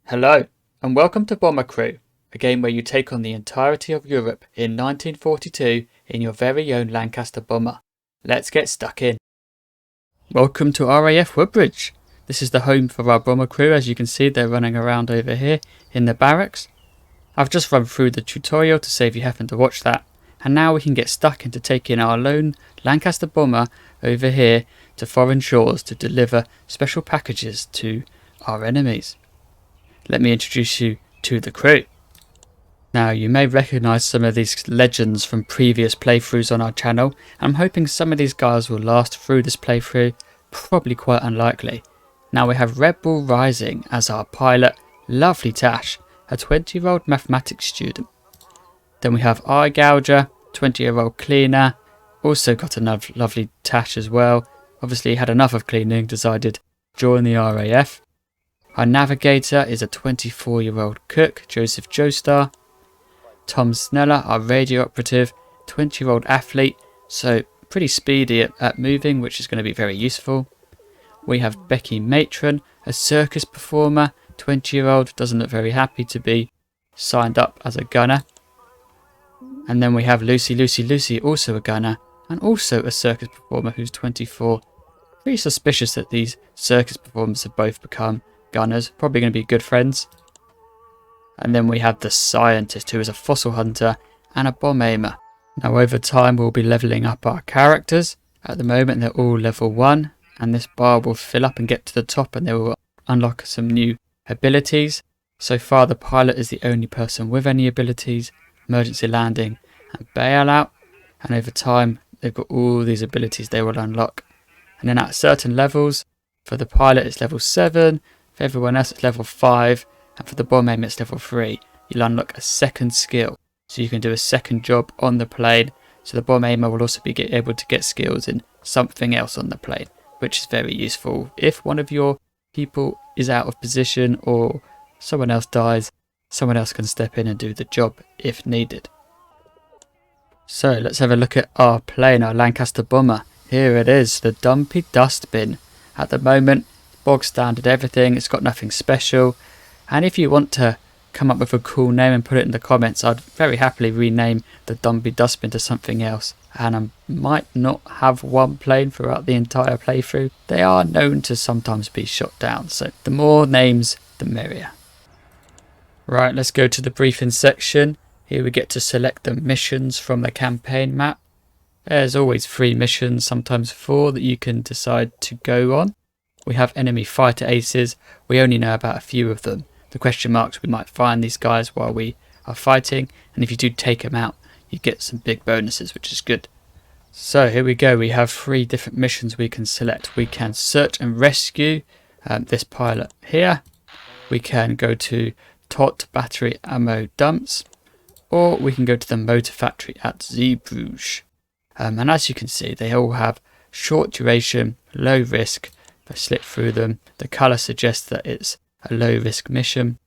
Hello, and welcome to Bomber Crew, a game where you take on the entirety of Europe in 1942 in your very own Lancaster bomber. Let's get stuck in. Welcome to RAF Woodbridge. This is the home for our bomber crew. As you can see, they're running around over here in the barracks. I've just run through the tutorial to save you having to watch that, and now we can get stuck into taking our lone Lancaster bomber over here to foreign shores to deliver special packages to our enemies. Let me introduce you to the crew. Now, you may recognise some of these legends from previous playthroughs on our channel. I'm hoping some of these guys will last through this playthrough, probably quite unlikely. Now we have Red Bull Rising as our pilot, lovely Tash, a 20-year-old mathematics student. Then we have Eye Gouger, 20-year-old cleaner, also got another lovely Tash as well. Obviously had enough of cleaning, decided to join the RAF. Our navigator is a 24-year-old cook, Joseph Joestar. Tom Sneller, our radio operative, 20-year-old athlete, so pretty speedy at moving, which is going to be very useful. We have Becky Matron, a circus performer, 20-year-old, doesn't look very happy to be signed up as a gunner. And then we have Lucy, also a gunner, and also a circus performer who's 24. Pretty suspicious that these circus performers have both become gunners, probably going to be good friends. And then we have the scientist, who is a fossil hunter and a bomb aimer. Now over time we'll be levelling up our characters. At the moment they're all level 1, and this bar will fill up and get to the top, and they will unlock some new abilities. So far the pilot is the only person with any abilities: emergency landing and bailout. And over time they've got all these abilities they will unlock. And then at certain levels, for the pilot it's level 7, for everyone else it's level 5, and for the bomb aim it's level 3. You'll unlock a second skill, so you can do a second job on the plane. So the bomb aimer will also be able to get skills in something else on the plane, which is very useful. If one of your people is out of position or someone else dies, someone else can step in and do the job if needed. So let's have a look at our plane, our Lancaster bomber. Here it is, the Dumpy Dustbin. At the moment, bog standard everything, it's got nothing special. And if you want to come up with a cool name and put it in the comments, I'd very happily rename the Dumpy Dustbin to something else. And I might not have one plane throughout the entire playthrough. They are known to sometimes be shot down, so the more names the merrier. Right, let's go to the briefing section. Here we get to select the missions from the campaign map. There's always 3 missions, sometimes 4, that you can decide to go on. We have enemy fighter aces. We only know about a few of them. The question marks, we might find these guys while we are fighting, and if you do take them out, you get some big bonuses, which is good. So here we go. We have 3 different missions we can select. We can search and rescue this pilot here. We can go to Tot battery ammo dumps, or we can go to the motor factory at Zeebrugge. And as you can see, they all have short duration, low risk. If I slip through them, the colour suggests that it's a low risk mission.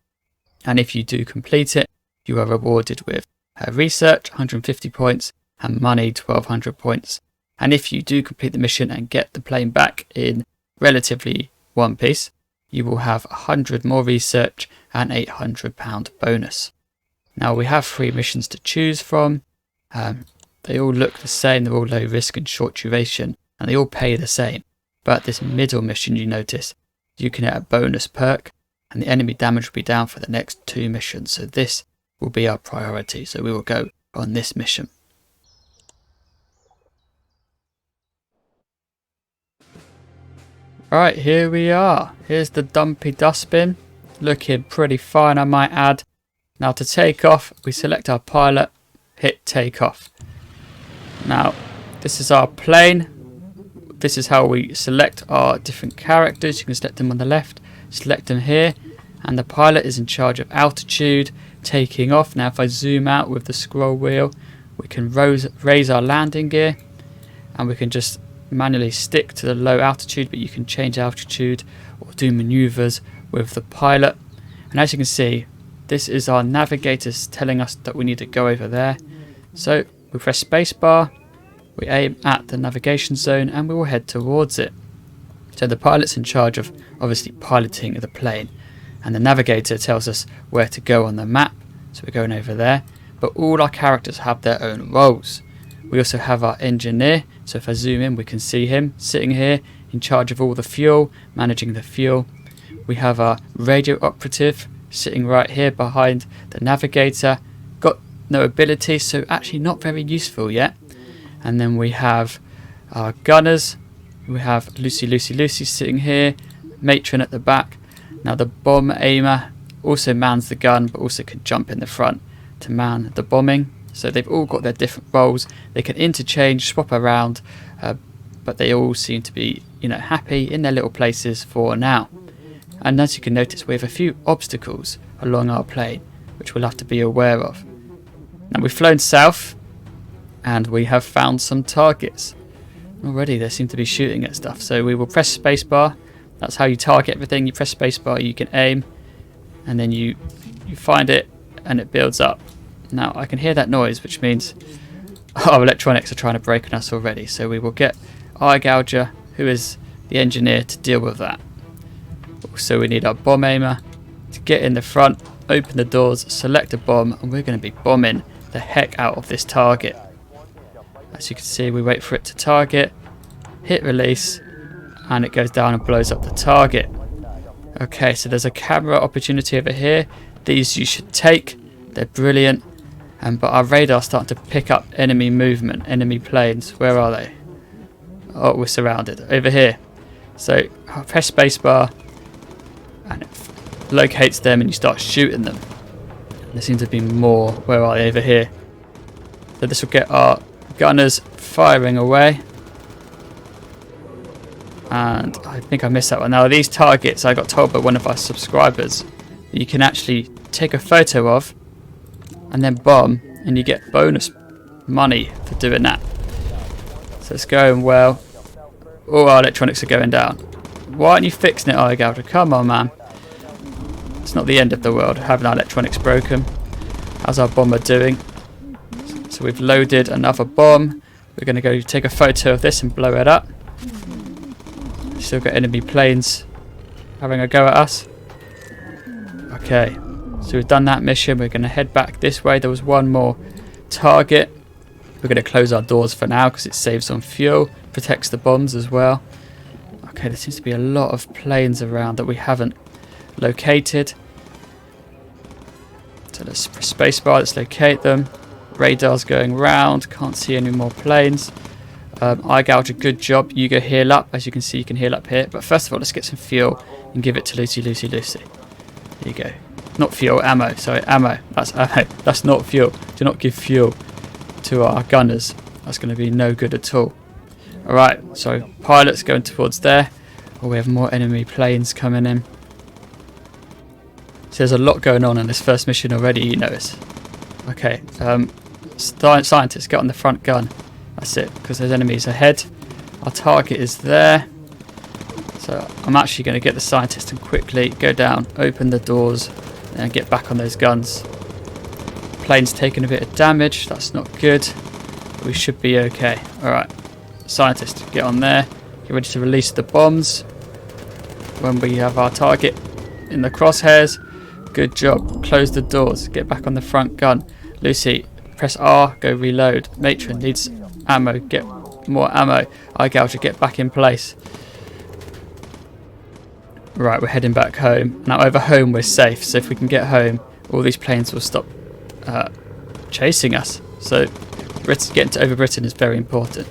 And if you do complete it, you are rewarded with research, 150 points, and money, 1200 points. And if you do complete the mission and get the plane back in relatively one piece, you will have 100 more research and £800 bonus. Now we have 3 missions to choose from. They all look the same, they're all low risk and short duration, and they all pay the same. But this middle mission, you notice, you can get a bonus perk, and the enemy damage will be down for the next 2 missions. So this will be our priority, so we will go on this mission. Right, here we are. Here's the Dumpy Dustbin, looking pretty fine, I might add. Now to take off, we select our pilot, hit take off. Now, this is our plane. This is how we select our different characters. You can select them on the left, select them here, and the pilot is in charge of altitude, taking off. Now if I zoom out with the scroll wheel, we can raise our landing gear, and we can just manually stick to the low altitude, but you can change altitude or do maneuvers with the pilot. And as you can see, this is our navigators telling us that we need to go over there. So we press spacebar, we aim at the navigation zone, and we will head towards it. So the pilot's in charge of obviously piloting the plane. and the navigator tells us where to go on the map, so we're going over there. But all our characters have their own roles. We also have our engineer, so if I zoom in we can see him sitting here in charge of all the fuel, managing the fuel. We have our radio operative sitting right here behind the navigator, got no ability, so actually not very useful yet. And then we have our gunners. We have Lucy sitting here, Matron at the back. Now the bomb aimer also mans the gun, but also can jump in the front to man the bombing. So they've all got their different roles. They can interchange, swap around, but they all seem to be, happy in their little places for now. And as you can notice, we have a few obstacles along our plane, which we'll have to be aware of. Now we've flown south, and we have found some targets. Already they seem to be shooting at stuff, so we will press spacebar. That's how you target everything. You press spacebar, you can aim, and then you find it, and it builds up. Now I can hear that noise, which means our electronics are trying to break on us already, so we will get Eye Gouger, who is the engineer, to deal with that. Also we need our bomb aimer to get in the front, open the doors, select a bomb, and we're going to be bombing the heck out of this target. As you can see, we wait for it to target, hit release, and it goes down and blows up the target. Okay, so there's a camera opportunity over here. These you should take, they're brilliant. But our radar's starting to pick up enemy movement, enemy planes. Where are they? Oh, we're surrounded. Over here. So I'll press spacebar and it locates them and you start shooting them. There seem to be more. Where are they? Over here. So this will get our gunners firing away. And I think I missed that one. Now these targets, I got told by one of our subscribers that you can actually take a photo of and then bomb, and you get bonus money for doing that. So it's going well. All our electronics are going down. Why aren't you fixing it, Eye Gouger? Come on, man. It's not the end of the world having our electronics broken. How's our bomber doing? So we've loaded another bomb. We're going to go take a photo of this and blow it up. Still got enemy planes having a go at us. Okay. So we've done that mission. We're going to head back this way. There was one more target. We're going to close our doors for now because it saves on fuel, protects the bombs as well. Okay, there seems to be a lot of planes around that we haven't located. So let's press spacebar, let's locate them. Radar's going round, can't see any more planes. Eye Gouger, good job. You go heal up. As you can see, you can heal up here. But first of all, let's get some fuel and give it to Lucy. There you go. Not fuel, ammo. Sorry, ammo. That's ammo. That's not fuel. Do not give fuel to our gunners. That's going to be no good at all. Alright, so pilots going towards there. Oh, we have more enemy planes coming in. So there's a lot going on in this first mission already, you notice. Okay, scientists, get on the front gun. That's it, because there's enemies ahead. Our target is there. So I'm actually going to get the scientist and quickly go down, open the doors, and get back on those guns. Plane's taking a bit of damage, that's not good. But we should be okay. Alright, scientist, get on there. Get ready to release the bombs when we have our target in the crosshairs. Good job. Close the doors. Get back on the front gun. Lucy, press R, go reload. Matron needs ammo. Get more ammo. Eye Gouger, get back in place. Right, we're heading back home. Now over home we're safe, so if we can get home, all these planes will stop chasing us. So getting over Britain is very important.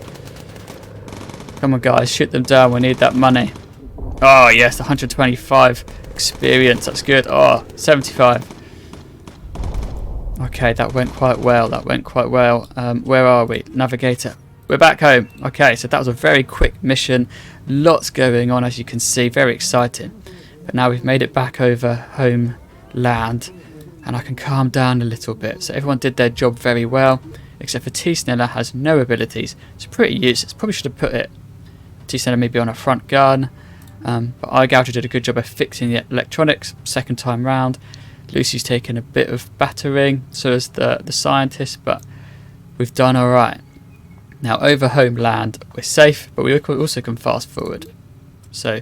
Come on guys, shoot them down, we need that money. Oh yes, 125 experience, that's good. Oh, 75. Okay, that went quite well, where are we? Navigator. We're back home. Okay, so that was a very quick mission. Lots going on, as you can see. Very exciting. But now we've made it back over home land, and I can calm down a little bit. So everyone did their job very well, except for T-Snella has no abilities. It's pretty useless. Probably should have put it, T-Snella maybe on a front gun. But Eye Gouger did a good job of fixing the electronics second time round. Lucy's taken a bit of battering, so is the scientist, but we've done alright. Now over home land we're safe, but we also can fast forward. So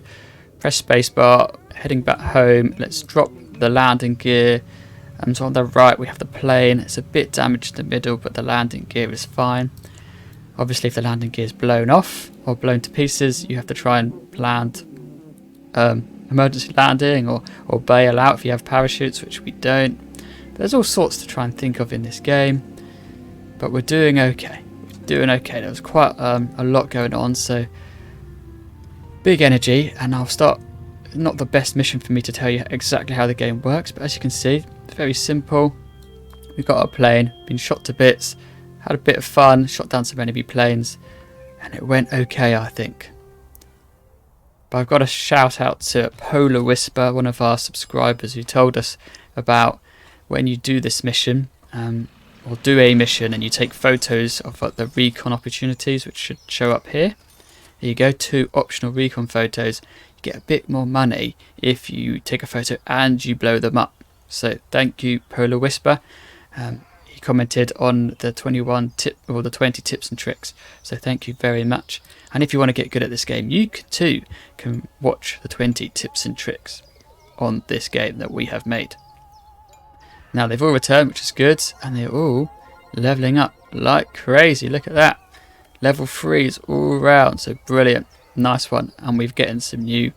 press spacebar, heading back home. Let's drop the landing gear. So on the right we have the plane. It's a bit damaged in the middle, but the landing gear is fine. Obviously if the landing gear is blown off or blown to pieces, you have to try and land emergency landing or bail out if you have parachutes, which we don't. But there's all sorts to try and think of in this game, but we're doing okay. There was quite a lot going on, so big energy. And I'll start. Not the best mission for me to tell you exactly how the game works, but as you can see, it's very simple. We've got our plane, been shot to bits, had a bit of fun, shot down some enemy planes, and it went okay, I think. But I've got a shout out to Polar Whisper, one of our subscribers, who told us about when you do this mission, or do a mission, and you take photos of the recon opportunities, which should show up here. Here you go, 2 optional recon photos. You get a bit more money if you take a photo and you blow them up. So thank you, Polar Whisper. He commented on the 20 tips and tricks. So thank you very much. And if you want to get good at this game, you too can watch the 20 tips and tricks on this game that we have made. Now they've all returned, which is good, and they're all leveling up like crazy. Look at that. Level 3s all round, so brilliant. Nice one. And we've getting some new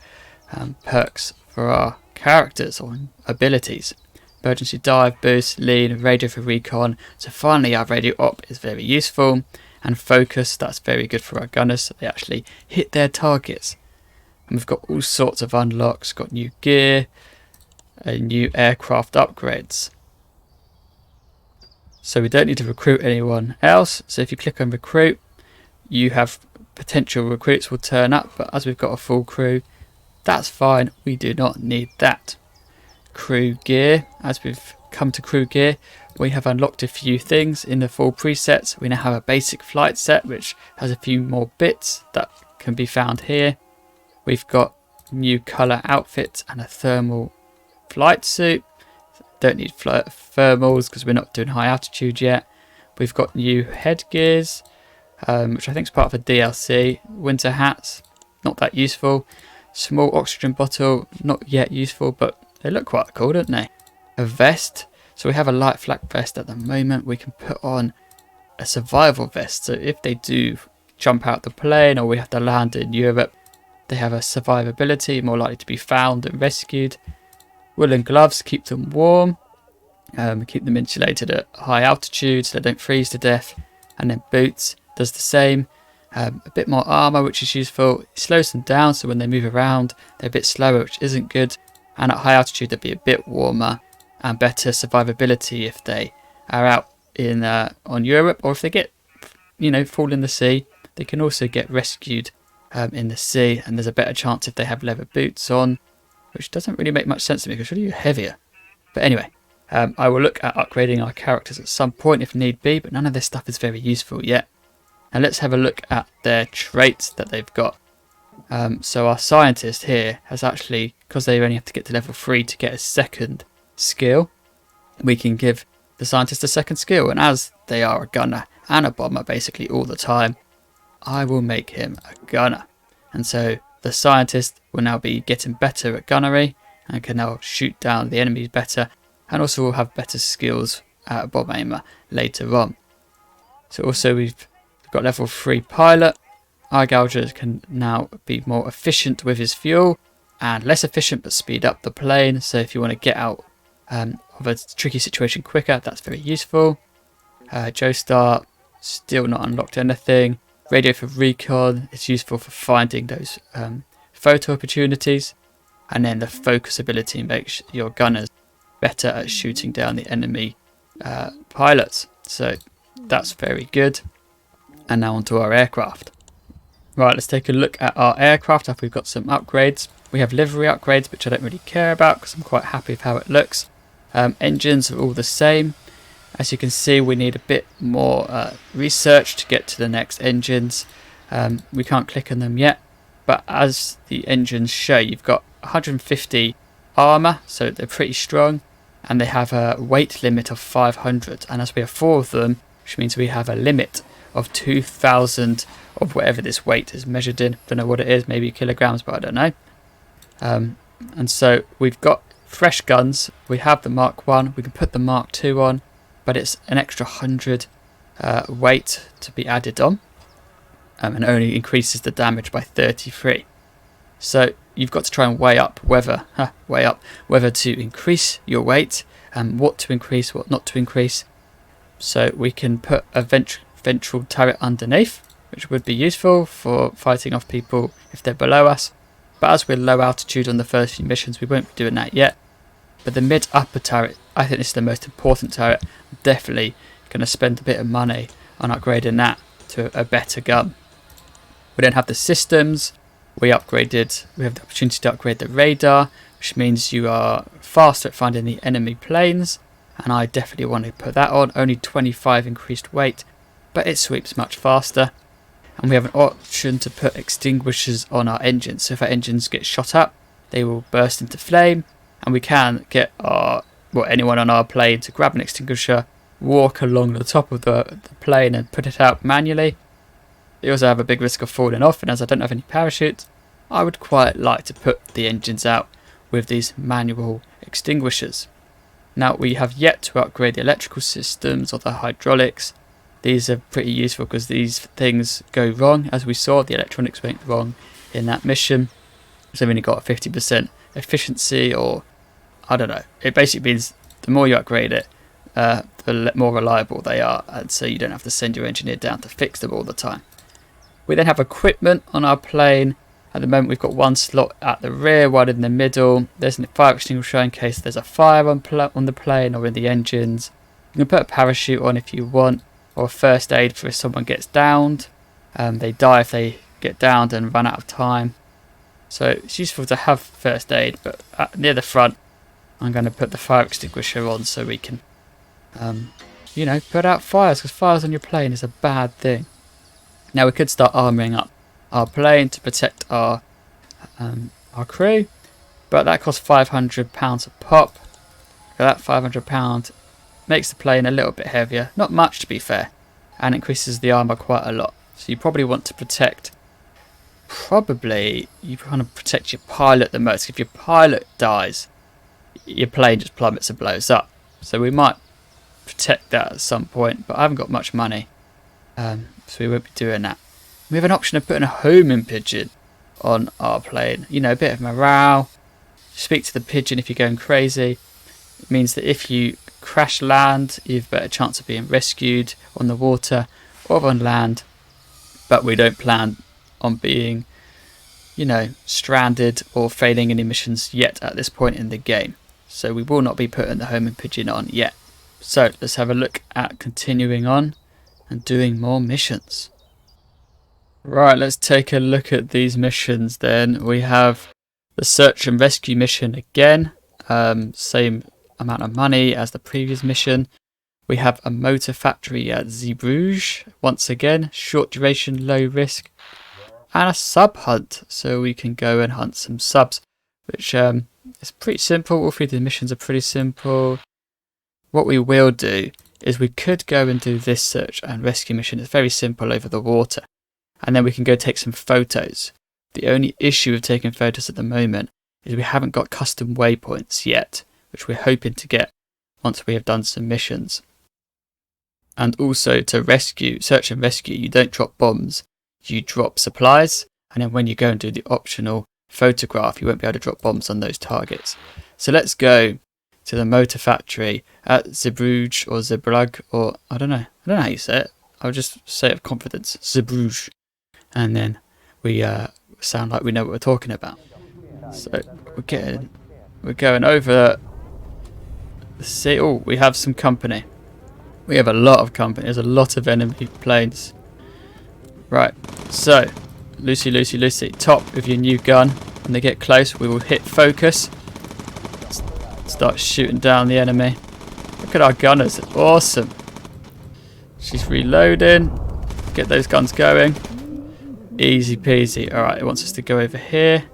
perks for our characters or abilities. Emergency dive, boost, lean, radio for recon. So finally our radio op is very useful. And focus, that's very good for our gunners, so they actually hit their targets. And we've got all sorts of unlocks, got new gear, and new aircraft upgrades. So we don't need to recruit anyone else. So if you click on recruit, you have potential recruits will turn up, but as we've got a full crew, that's fine. We do not need that. Crew gear, as we've come to crew gear, we have unlocked a few things in the full presets. We now have a basic flight set, which has a few more bits that can be found here. We've got new colour outfits and a thermal flight suit. Don't need thermals because we're not doing high altitude yet. We've got new headgears, which I think is part of a DLC. Winter hats, not that useful. Small oxygen bottle, not yet useful, but they look quite cool, don't they? A vest. So we have a light flak vest at the moment. We can put on a survival vest. So if they do jump out the plane or we have to land in Europe, they have a survivability, more likely to be found and rescued. Woolen gloves, keep them warm. Keep them insulated at high altitude so they don't freeze to death. And then boots does the same. A bit more armor, which is useful. It slows them down, so when they move around, they're a bit slower, which isn't good. And at high altitude, they'll be a bit warmer and better survivability if they are out in on Europe, or if they get, fall in the sea. They can also get rescued in the sea, and there's a better chance if they have leather boots on, which doesn't really make much sense to me because surely you're heavier. But anyway, I will look at upgrading our characters at some point if need be, but none of this stuff is very useful yet. Now let's have a look at their traits that they've got. So our scientist here has actually, because they only have to get to level 3 to get a second skill, we can give the scientist a second skill. And as they are a gunner and a bomber basically all the time, I will make him a gunner. And so the scientist will now be getting better at gunnery and can now shoot down the enemies better, and also will have better skills at a bomb aimer later on. So also we've got level 3 pilot. Eye Gouger can now be more efficient with his fuel and less efficient but speed up the plane. So if you want to get out of a tricky situation quicker, that's very useful. Joestar, still not unlocked anything. Radio for recon is useful for finding those photo opportunities. And then the focus ability makes your gunners better at shooting down the enemy pilots. So that's very good. And now onto our aircraft. Right, let's take a look at our aircraft after we've got some upgrades. We have livery upgrades, which I don't really care about because I'm quite happy with how it looks. Engines are all the same. As you can see, we need a bit more research to get to the next engines. We can't click on them yet, but as the engines show, you've got 150 armor, so they're pretty strong, and they have a weight limit of 500. And as we have 4 of them, which means we have a limit of 2,000 of whatever this weight is measured in. Don't know what it is, maybe kilograms, but I don't know. And so we've got fresh guns. We have the Mark 1, we can put the Mark 2 on, but it's an extra 100 weight to be added on, and only increases the damage by 33. So you've got to try and weigh up whether to increase your weight and what to increase, what not to increase. So we can put a ventral turret underneath, which would be useful for fighting off people if they're below us. But as we're low altitude on the first few missions, we won't be doing that yet. But the mid-upper turret, I think this is the most important turret. I'm definitely going to spend a bit of money on upgrading that to a better gun. We don't have the systems. We have the opportunity to upgrade the radar, which means you are faster at finding the enemy planes. And I definitely want to put that on. Only 25 increased weight, but it sweeps much faster. And we have an option to put extinguishers on our engines. So if our engines get shot up, they will burst into flame. And we can get anyone on our plane to grab an extinguisher, walk along the top of the plane and put it out manually. You also have a big risk of falling off, and as I don't have any parachutes, I would quite like to put the engines out with these manual extinguishers. Now, we have yet to upgrade the electrical systems or the hydraulics. These are pretty useful because these things go wrong. As we saw, the electronics went wrong in that mission. So we've only got a 50% efficiency, or I don't know. It basically means the more you upgrade it, the more reliable they are, and so you don't have to send your engineer down to fix them all the time. We then have equipment on our plane. At the moment we've got one slot at the rear, one in the middle. There's a fire extinguisher in case there's a fire on the plane or in the engines. You can put a parachute on if you want, or a first aid for if someone gets downed. They die if they get downed and run out of time. So it's useful to have first aid, but near the front I'm going to put the fire extinguisher on so we can, put out fires, because fires on your plane is a bad thing. Now we could start armouring up our plane to protect our crew, but that costs £500 a pop. So that £500 makes the plane a little bit heavier, not much to be fair, and increases the armour quite a lot. So you probably want to protect, your pilot the most. If your pilot dies, your plane just plummets and blows up. So we might protect that at some point, but I haven't got much money. So we won't be doing that. We have an option of putting a homing pigeon on our plane. A bit of morale. Speak to the pigeon if you're going crazy. It means that if you crash land, you've a better chance of being rescued on the water or on land. But we don't plan on being, stranded or failing any missions yet at this point in the game. So we will not be putting the homing pigeon on yet. So let's have a look at continuing on and doing more missions. Right, let's take a look at these missions then. We have the search and rescue mission again. Same amount of money as the previous mission. We have a motor factory at Zeebrugge. Once again, short duration, low risk. And a sub hunt, so we can go and hunt some subs, which is pretty simple. All three of the missions are pretty simple. What we will do is we could go and do this search and rescue mission. It's very simple over the water. And then we can go take some photos. The only issue with taking photos at the moment is we haven't got custom waypoints yet, which we're hoping to get once we have done some missions. And also to search and rescue, you don't drop bombs, you drop supplies. And then when you go and do the optional photograph, you won't be able to drop bombs on those targets. So let's go to the motor factory at Zeebrugge or Zeebrugge, or I don't know how you say it. I'll just say it with confidence, Zeebrugge, and then we sound like we know what we're talking about. So we're going over the sea. Oh, we have some company. We have a lot of company. There's a lot of enemy planes. Right, so Lucy, top with your new gun. When they get close, we will hit focus. Start shooting down the enemy. Look at our gunners, awesome. She's reloading. Get those guns going. Easy peasy. Alright, it wants us to go over here.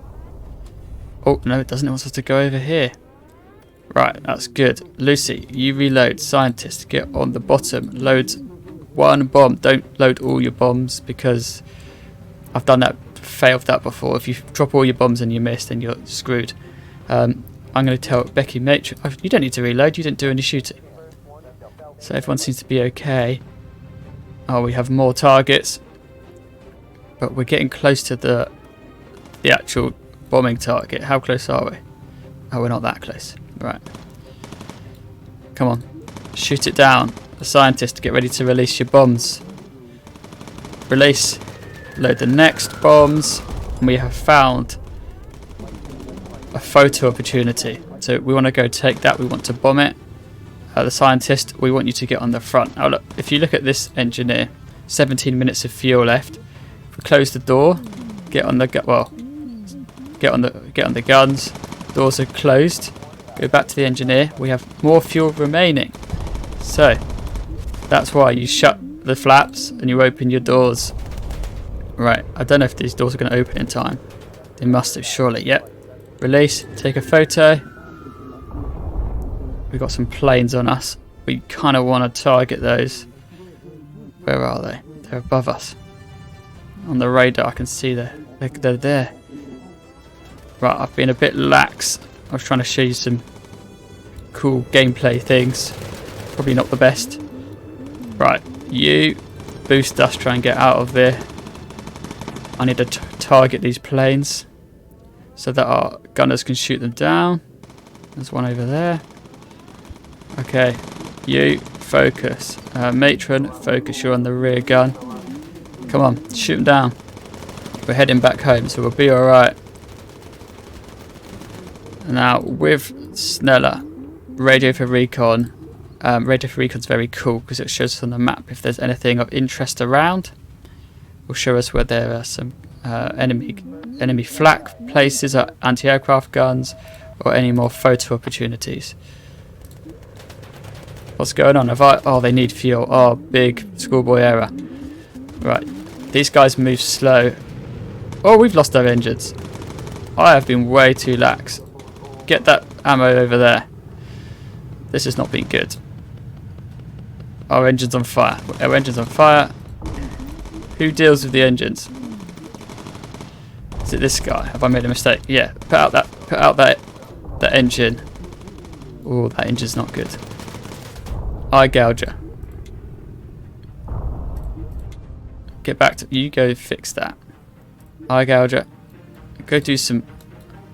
Oh, no, it doesn't. It wants us to go over here. Right, that's good. Lucy, you reload. Scientist, get on the bottom. Load one bomb. Don't load all your bombs, because I've failed that before. If you drop all your bombs and you miss, then you're screwed. I'm going to tell Becky Matron. Oh, you don't need to reload. You didn't do any shooting. So everyone seems to be okay. Oh, we have more targets. But we're getting close to the actual bombing target. How close are we? Oh, we're not that close. Right. Come on. Shoot it down. The scientist, get ready to release your bombs. Release. Load the next bombs. And we have found a photo opportunity. So we want to go take that. We want to bomb it. The scientist, we want you to get on the front. Now look, if you look at this engineer, 17 minutes of fuel left. If we close the door, get on the guns. Doors are closed. Go back to the engineer. We have more fuel remaining. So that's why you shut the flaps and you open your doors. Right, I don't know if these doors are going to open in time. They must have, surely. Yep. Release, take a photo. We've got some planes on us. We kind of want to target those. Where are they? They're above us. On the radar, I can see they're there. Right, I've been a bit lax. I was trying to show you some cool gameplay things. Probably not the best. Right, you boost us, try and get out of there. I need to target these planes so that our gunners can shoot them down. There's one over there. Okay, you focus. Matron, focus. You're on the rear gun. Come on, shoot them down. We're heading back home, so we'll be alright. Now, with Sneller, radio for recon. Radio for recon's very cool because it shows us on the map if there's anything of interest around. It will show us where there are some enemy flak places, or anti-aircraft guns, or any more photo opportunities. What's going on? Oh, they need fuel. Oh, big schoolboy error. Right, these guys move slow. Oh, we've lost our engines. I have been way too lax. Get that ammo over there. This has not been good. Our engine's on fire. Our engine's on fire. Who deals with the engines? Is it this guy? Have I made a mistake? Yeah. Put out that engine. Oh, that engine's not good. Eye gouger. Get back to you. Go fix that. Eye gouger. Go do some.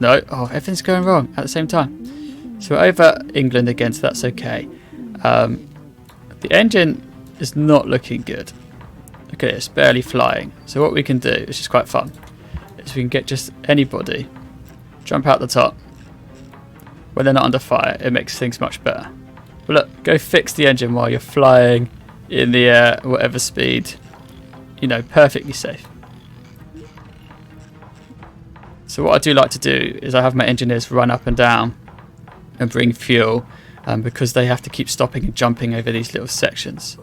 No. Oh, everything's going wrong at the same time. So we're over England again, so that's okay. The engine is not looking good. Okay, it's barely flying. So what we can do, which is quite fun, is we can get just anybody, jump out the top. When they're not under fire, it makes things much better. But look, go fix the engine while you're flying in the air, whatever speed. You know, perfectly safe. So what I do like to do is I have my engineers run up and down and bring fuel, because they have to keep stopping and jumping over these little sections.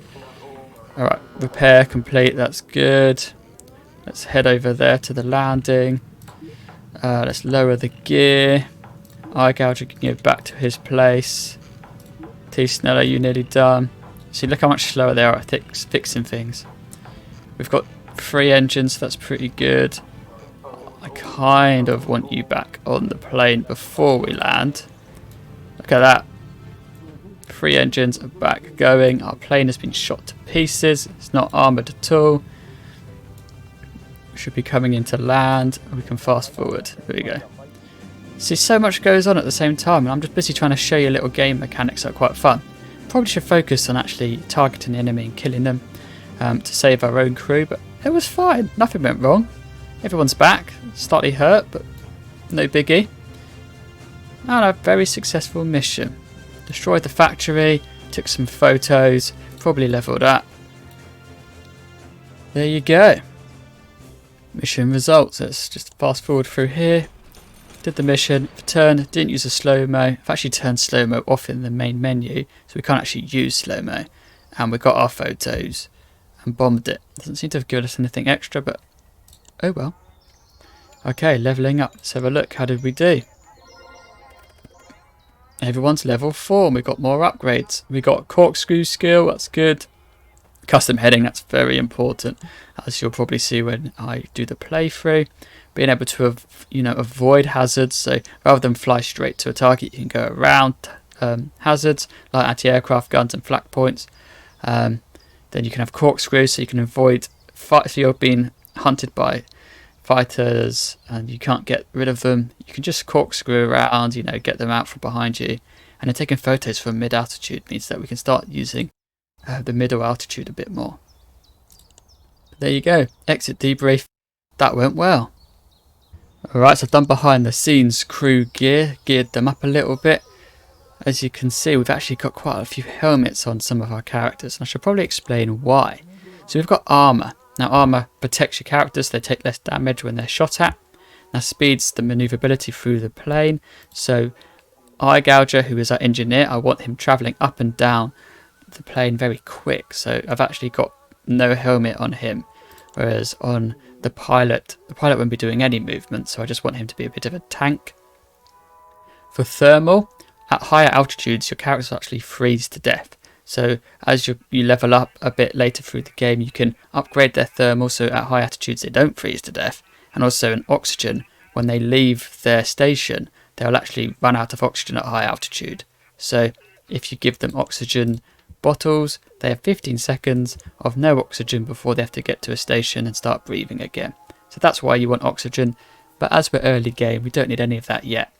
Alright, repair complete, that's good. Let's head over there to the landing. Let's lower the gear. Eye gouger can go back to his place. T Sneller, you nearly done. See, look how much slower they are at fixing things. We've got 3 engines, so that's pretty good. I kind of want you back on the plane before we land. Look at that. 3 engines are back going. Our plane has been shot to pieces. It's not armoured at all. We should be coming into land. We can fast forward. There we go. See, so much goes on at the same time, and I'm just busy trying to show you little game mechanics that are quite fun. Probably should focus on actually targeting the enemy and killing them to save our own crew, but it was fine. Nothing went wrong. Everyone's back. Slightly hurt, but no biggie. And a very successful mission. Destroyed the factory, took some photos, probably leveled up. There you go. Mission results. Let's just fast forward through here. Did the mission, returned, didn't use a slow-mo. I've actually turned slow-mo off in the main menu, so we can't actually use slow-mo. And we got our photos and bombed it. Doesn't seem to have given us anything extra, but oh well. Okay, levelling up. Let's have a look. How did we do? Everyone's level 4. We got more upgrades. We got corkscrew skill. That's good. Custom heading, that's very important, as you'll probably see when I do the playthrough. Being able to avoid hazards, so rather than fly straight to a target, you can go around hazards like anti-aircraft guns and flak points. Then you can have corkscrews, so you can avoid if you're being hunted by fighters and you can't get rid of them, you can just corkscrew around, get them out from behind you. And then taking photos from mid-altitude means that we can start using the middle altitude a bit more. There you go, exit debrief. That went well. Alright, so I've done behind the scenes crew geared them up a little bit. As you can see, we've actually got quite a few helmets on some of our characters, and I should probably explain why. So we've got armour. Now armour protects your characters, they take less damage when they're shot at. Now speeds the manoeuvrability through the plane, so Eye Gouger, who is our engineer, I want him travelling up and down the plane very quick, so I've actually got no helmet on him, whereas on the pilot won't be doing any movement, so I just want him to be a bit of a tank. For thermal, at higher altitudes your characters actually freeze to death, so as you level up a bit later through the game, you can upgrade their thermal so at high altitudes they don't freeze to death. And also in oxygen, when they leave their station, they'll actually run out of oxygen at high altitude. So if you give them oxygen bottles, they have 15 seconds of no oxygen before they have to get to a station and start breathing again. So that's why you want oxygen, but as we're early game, we don't need any of that yet.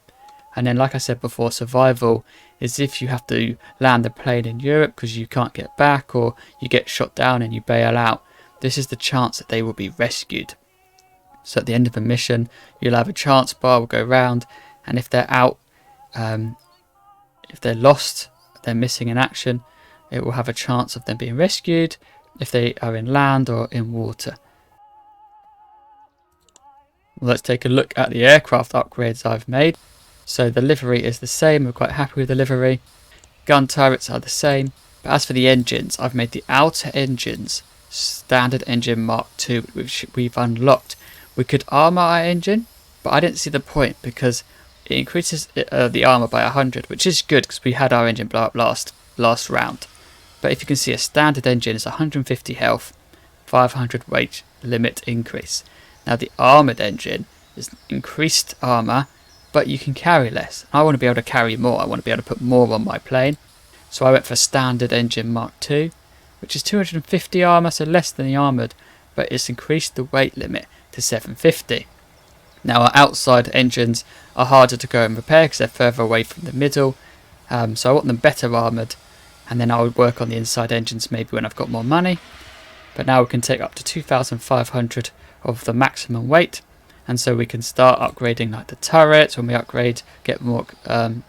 And then, like I said before, survival is if you have to land the plane in Europe because you can't get back, or you get shot down and you bail out. This is the chance that they will be rescued. So at the end of a mission, you'll have a chance bar will go round, and if they're out, if they're lost, they're missing in action, it will have a chance of them being rescued if they are in land or in water. Let's take a look at the aircraft upgrades I've made. So the livery is the same, we're quite happy with the livery. Gun turrets are the same, but as for the engines, I've made the outer engines standard engine Mark II, which we've unlocked. We could armour our engine, but I didn't see the point because it increases the armour by 100, which is good because we had our engine blow up last round. But if you can see, a standard engine is 150 health, 500 weight limit increase. Now the armoured engine is increased armour, but you can carry less. I want to be able to carry more. I want to be able to put more on my plane. So I went for standard engine Mark II, which is 250 armour, so less than the armoured, but it's increased the weight limit to 750. Now our outside engines are harder to go and repair because they're further away from the middle, so I want them better armoured, and then I would work on the inside engines maybe when I've got more money. But now we can take up to 2,500 of the maximum weight, and so we can start upgrading like the turrets. When we upgrade, get more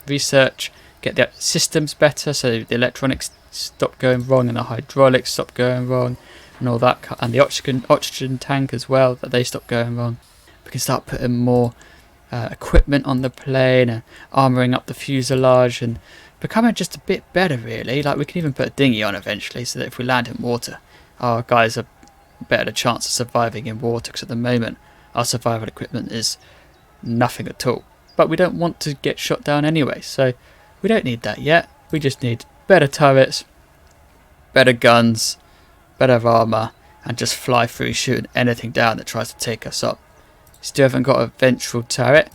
research, get the systems better, so the electronics stop going wrong and the hydraulics stop going wrong and all that, and the oxygen tank as well, that they stop going wrong. We can start putting more equipment on the plane and armouring up the fuselage and becoming just a bit better really. Like we can even put a dinghy on eventually, so that if we land in water, our guys have a better chance of surviving in water, because at the moment our survival equipment is nothing at all. But we don't want to get shot down anyway, so we don't need that yet. We just need better turrets, better guns, better armour, and just fly through shooting anything down that tries to take us up. Still haven't got a ventral turret,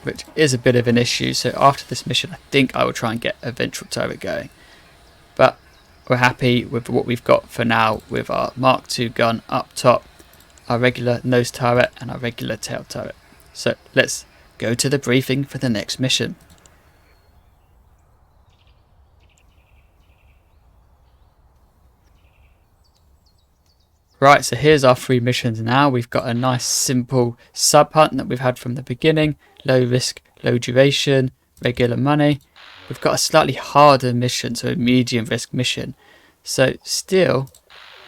which is a bit of an issue, so after this mission I think I will try and get a ventral turret going. But we're happy with what we've got for now, with our Mark II gun up top, our regular nose turret and our regular tail turret. So let's go to the briefing for the next mission. Right, so here's our 3 missions now. We've got a nice simple sub hunt that we've had from the beginning. Low risk, low duration, regular money. We've got a slightly harder mission, so a medium risk mission. So still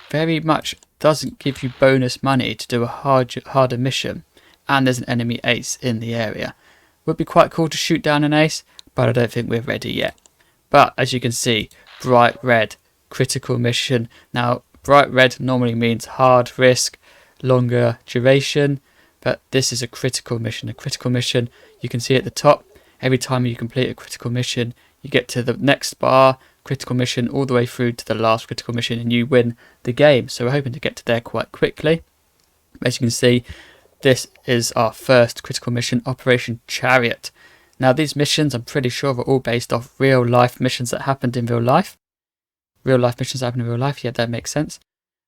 very much doesn't give you bonus money to do a harder mission. And there's an enemy ace in the area. Would be quite cool to shoot down an ace, but I don't think we're ready yet. But as you can see, bright red, critical mission. Now bright red normally means hard risk, longer duration, but this is a critical mission. A critical mission, you can see at the top, every time you complete a critical mission, you get to the next bar, critical mission all the way through to the last critical mission and you win the game. So we're hoping to get to there quite quickly. As you can see, this is our first critical mission, Operation Chariot. Now these missions, I'm pretty sure, are all based off real life missions that happened in real life. Real life missions that happened in real life, yeah, that makes sense.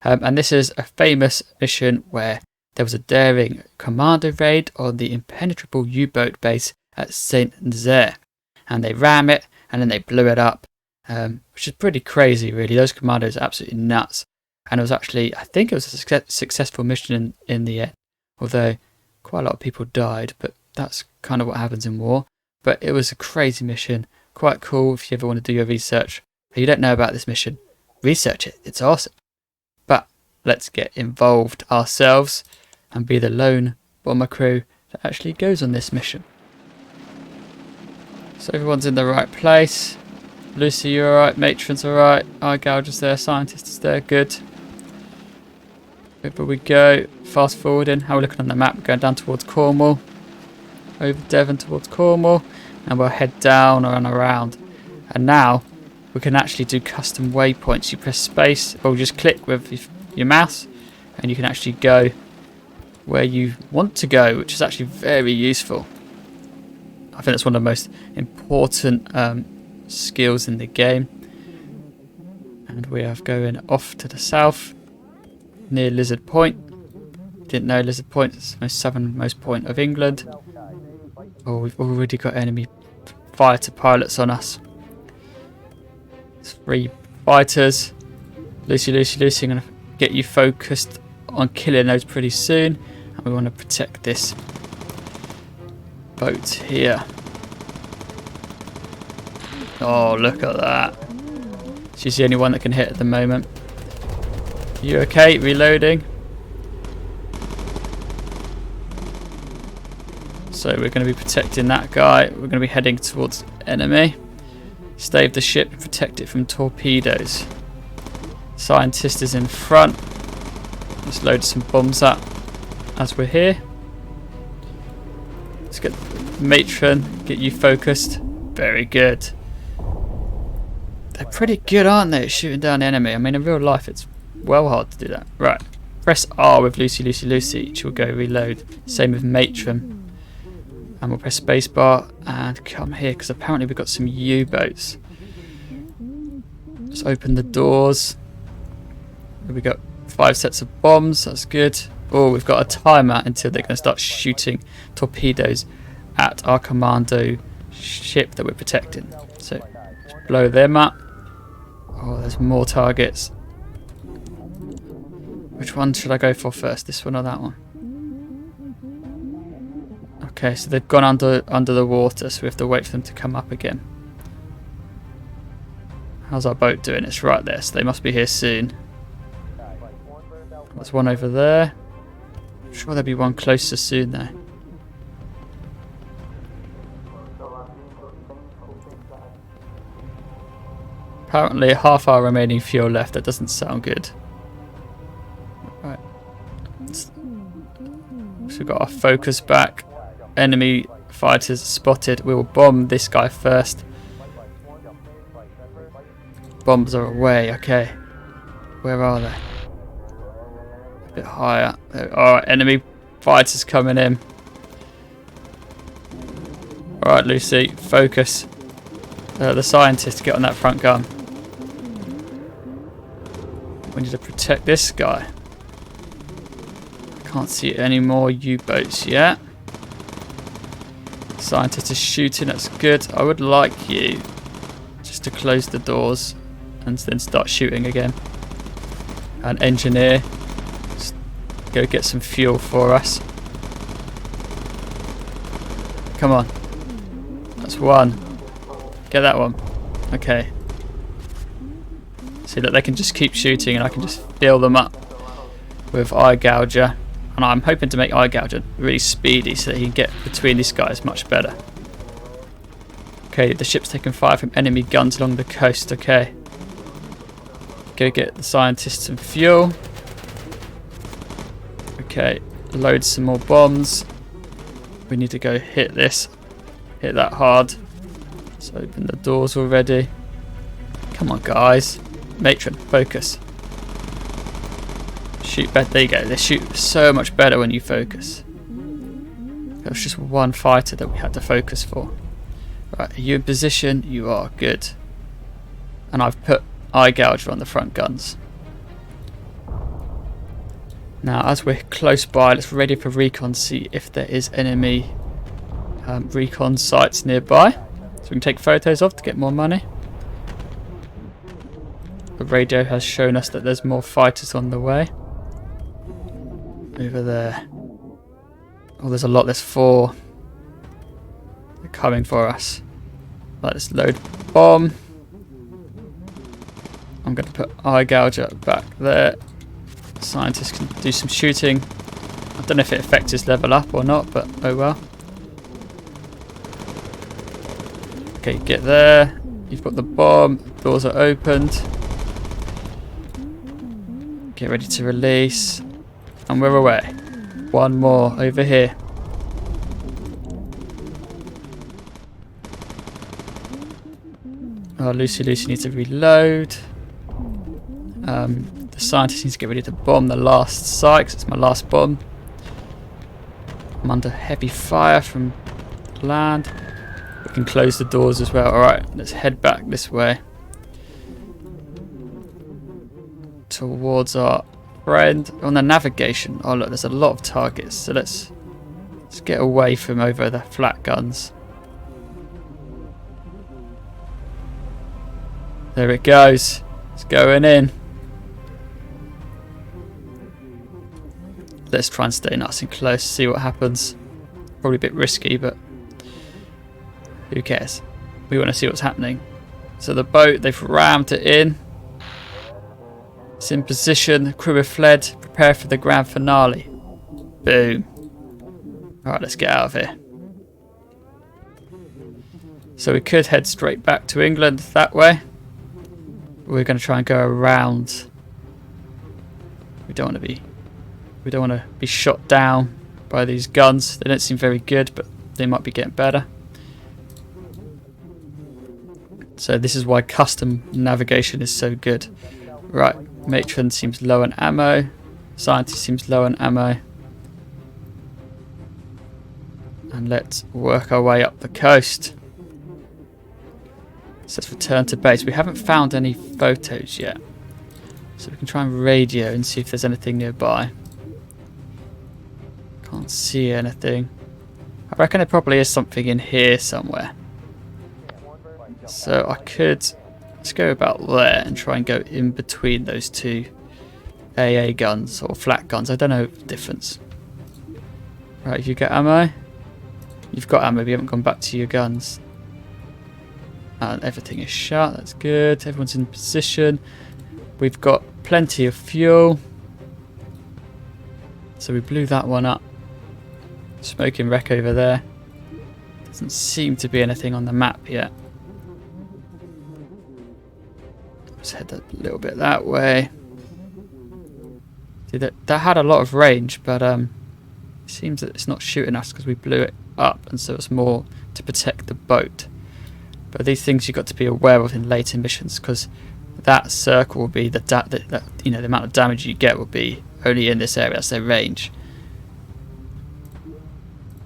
And this is a famous mission where there was a daring commando raid on the impenetrable U-boat base at St Nazaire. And they ram it and then they blew it up, which is pretty crazy really. Those commandos are absolutely nuts. And it was actually, I think it was a successful mission in the end. Although quite a lot of people died, but that's kind of what happens in war. But it was a crazy mission, quite cool if you ever want to do your research. If you don't know about this mission, research it, it's awesome. But let's get involved ourselves and be the lone bomber crew that actually goes on this mission. So everyone's in the right place. Lucy, you're alright, Matron's alright, Eye Gouger's there, Scientist is there, good. Over we go, fast forwarding, how we're looking on the map, we're going down towards Cornwall, over Devon towards Cornwall, and we'll head down and around. And now we can actually do custom waypoints. You press space or just click with your mouse and you can actually go where you want to go, which is actually very useful. I think that's one of the most important skills in the game. And we are going off to the south near Lizard Point. Didn't know Lizard Point is the most southernmost point of England. Oh, we've already got enemy fighter pilots on us. 3 fighters. Lucy, I'm going to get you focused on killing those pretty soon. And we want to protect this boat here. Oh, look at that. She's the only one that can hit at the moment. You okay? Reloading. So we're going to be protecting that guy. We're going to be heading towards enemy. Stave the ship and protect it from torpedoes. Scientist is in front. Let's load some bombs up as we're here. Let's get Matron, get you focused. Very good. They're pretty good, aren't they, at shooting down the enemy? I mean, in real life, it's well hard to do that. Right. Press R with Lucy. She'll go reload. Same with Matron. And we'll press spacebar and come here because apparently we've got some U-boats. Let's open the doors. We've got 5 sets of bombs. That's good. Oh, we've got a timer until they're going to start shooting torpedoes at our commando ship that we're protecting. So let's blow them up. Oh, there's more targets. Which one should I go for first? This one or that one? Okay, so they've gone under the water, so we have to wait for them to come up again. How's our boat doing? It's right there, so they must be here soon. There's one over there. I'm sure there'll be one closer soon though. Apparently half our remaining fuel left. That doesn't sound good. Right. So we've got our focus back. Enemy fighters spotted. We will bomb this guy first. Bombs are away. Okay. Where are they? A bit higher. Alright, enemy fighters coming in. Alright, Lucy, focus. The scientist, get on that front gun. We need to protect this guy. Can't see any more U-boats yet. Scientist is shooting, that's good. I would like you just to close the doors and then start shooting again. And engineer, just go get some fuel for us. Come on. That's one. Get that one. Okay. See that they can just keep shooting and I can just fill them up with Eye Gouger. And I'm hoping to make Eye Gouger really speedy so that he can get between these guys much better. Okay, the ship's taking fire from enemy guns along the coast. Okay. Go get the scientists some fuel. Okay, load some more bombs. We need to go hit this. Hit that hard. Let's open the doors already. Come on, guys. Matron, focus. Shoot better. There you go. They shoot so much better when you focus. There was just one fighter that we had to focus for. Right, are you in position? You are. Good. And I've put eye gouger on the front guns. Now, as we're close by, let's ready for recon, see if there is enemy recon sites nearby. So we can take photos of to get more money. The radio has shown us that there's more fighters on the way. Over there. Oh, there's a lot. There's 4. They're coming for us. Right, let's load bomb. I'm going to put eye gouger back there. Scientists can do some shooting. I don't know if it affects his level up or not, but oh well. Okay, get there. You've got the bomb. Doors are opened. Get ready to release. And we're away. One more over here. Oh, Lucy needs to reload. The scientist needs to get ready to bomb the last site, 'cause it's my last bomb. I'm under heavy fire from land. We can close the doors as well. Alright, let's head back this way. Towards our friend. On the navigation. Oh look, there's a lot of targets. So let's get away from over the flat guns. There it goes. It's going in. Let's try and stay nice and close, see what happens. Probably a bit risky, but who cares? We want to see what's happening. So the boat, they've rammed it in. It's in position. The crew have fled. Prepare for the grand finale. Boom. Alright, let's get out of here. So we could head straight back to England that way. We're going to try and go around. We don't want to be shot down by these guns. They don't seem very good, but they might be getting better. So this is why custom navigation is so good. Right, matron seems low on ammo. Scientist seems low on ammo. And let's work our way up the coast. So let's return to base. We haven't found any photos yet. So we can try and radio and see if there's anything nearby. Can't see anything. I reckon there probably is something in here somewhere. So I could... let's go about there and try and go in between those two AA guns or flat guns. I don't know the difference. Right, have you got ammo? You've got ammo, but you haven't gone back to your guns. And everything is shut, that's good. Everyone's in position. We've got plenty of fuel. So we blew that one up. Smoking wreck over there. Doesn't seem to be anything on the map yet. Let's head a little bit that way. See, that had a lot of range, but it seems that it's not shooting us because we blew it up, and so it's more to protect the boat. But these things you've got to be aware of in later missions, because that circle will be the amount of damage you get will be only in this area. That's their range.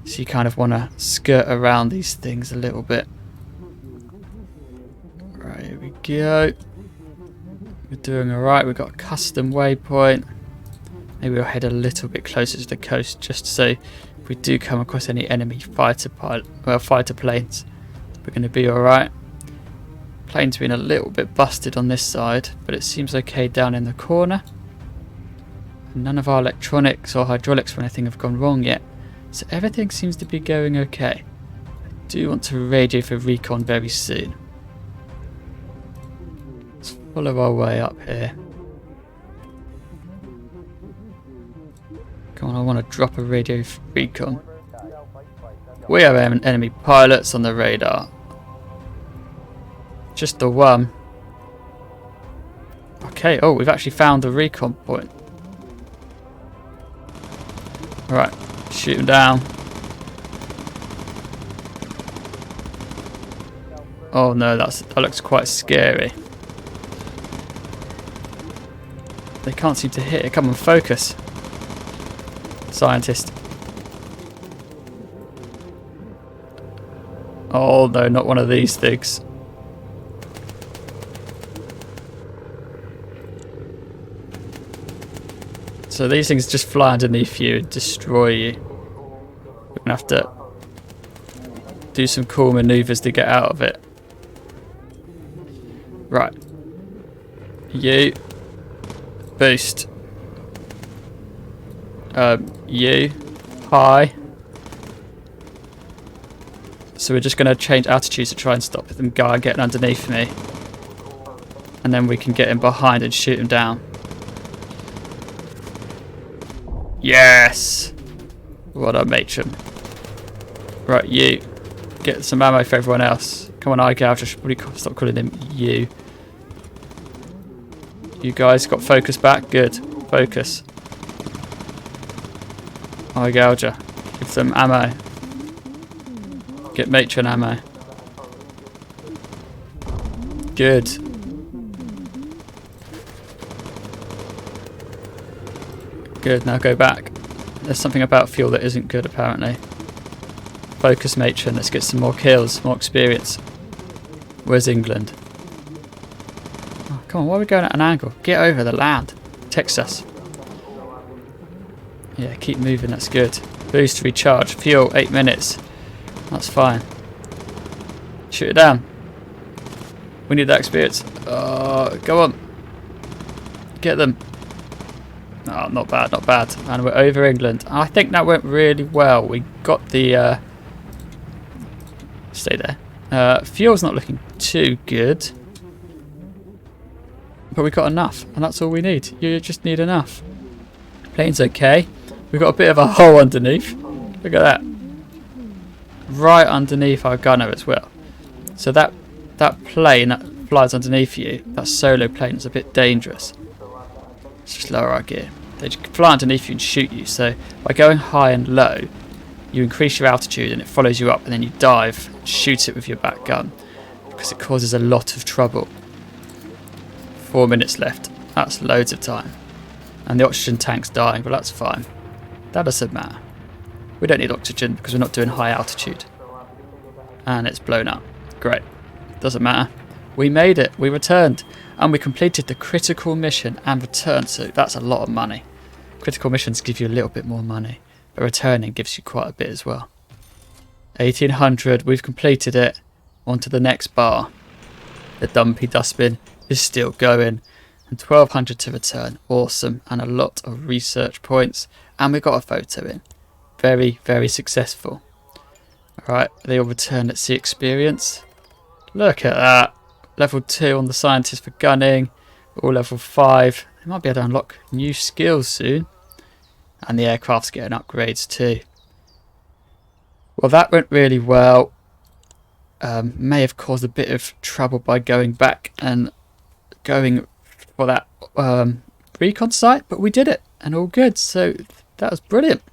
So you kind of want to skirt around these things a little bit. Right, here we go. We're doing alright. We've got a custom waypoint. Maybe we'll head a little bit closer to the coast, just so if we do come across any enemy fighter planes, we're going to be alright. Plane's been a little bit busted on this side, but it seems okay down in the corner. And none of our electronics or hydraulics or anything have gone wrong yet, so everything seems to be going okay. I do want to radio for recon very soon. Let's follow our way up here. Come on, I want to drop a radio for recon. We have enemy pilots on the radar. Just the one. Okay, oh, we've actually found the recon point. Alright, shoot him down. Oh no, that looks quite scary. They can't seem to hit it. Come on, focus. Scientist. Oh no, not one of these things. So these things just fly underneath you and destroy you. We're going to have to do some cool maneuvers to get out of it. Right. You. Boost. You. High. So we're just going to change attitudes to try and stop them getting underneath me. And then we can get in behind and shoot him down. Yes! What a matron. Right, you. Get some ammo for everyone else. Come on, eye gouge. I should probably stop calling him you. You guys got focus back? Good. Focus. Eye gouger. Give some ammo. Get matron ammo. Good. Good, now go back. There's something about fuel that isn't good apparently. Focus matron, let's get some more kills, more experience. Where's England? Oh, come on, why are we going at an angle? Get over the land. Text us. Yeah, keep moving, that's good. Boost, recharge, fuel, 8 minutes. That's fine. Shoot it down. We need that experience. Go on. Get them. Oh, not bad, not bad. And we're over England. I think that went really well. We got the... stay there. Fuel's not looking too good. But we got enough. And that's all we need. You just need enough. Plane's okay. We've got a bit of a hole underneath. Look at that. Right underneath our gunner as well. So that plane that flies underneath you, that solo plane, is a bit dangerous. Let's just lower our gear. They just fly underneath you and shoot you. So by going high and low, you increase your altitude and it follows you up, and then you dive and shoot it with your back gun because it causes a lot of trouble. 4 minutes left. That's loads of time. And the oxygen tank's dying, but that's fine. That doesn't matter. We don't need oxygen because we're not doing high altitude. And it's blown up. Great. Doesn't matter. We made it. We returned. And we completed the critical mission and returned. So that's a lot of money. Critical missions give you a little bit more money. But returning gives you quite a bit as well. 1800. We've completed it. On to the next bar. The dumpy dustbin is still going. And 1200 to return. Awesome. And a lot of research points. And we got a photo in. Very, very successful. Alright, they all return. Let's see experience. Look at that. Level 2 on the scientist for gunning. All level 5. They might be able to unlock new skills soon. And the aircraft's getting upgrades too. Well, that went really well. May have caused a bit of trouble by going back and going for that recon site. But we did it. And all good. So that was brilliant.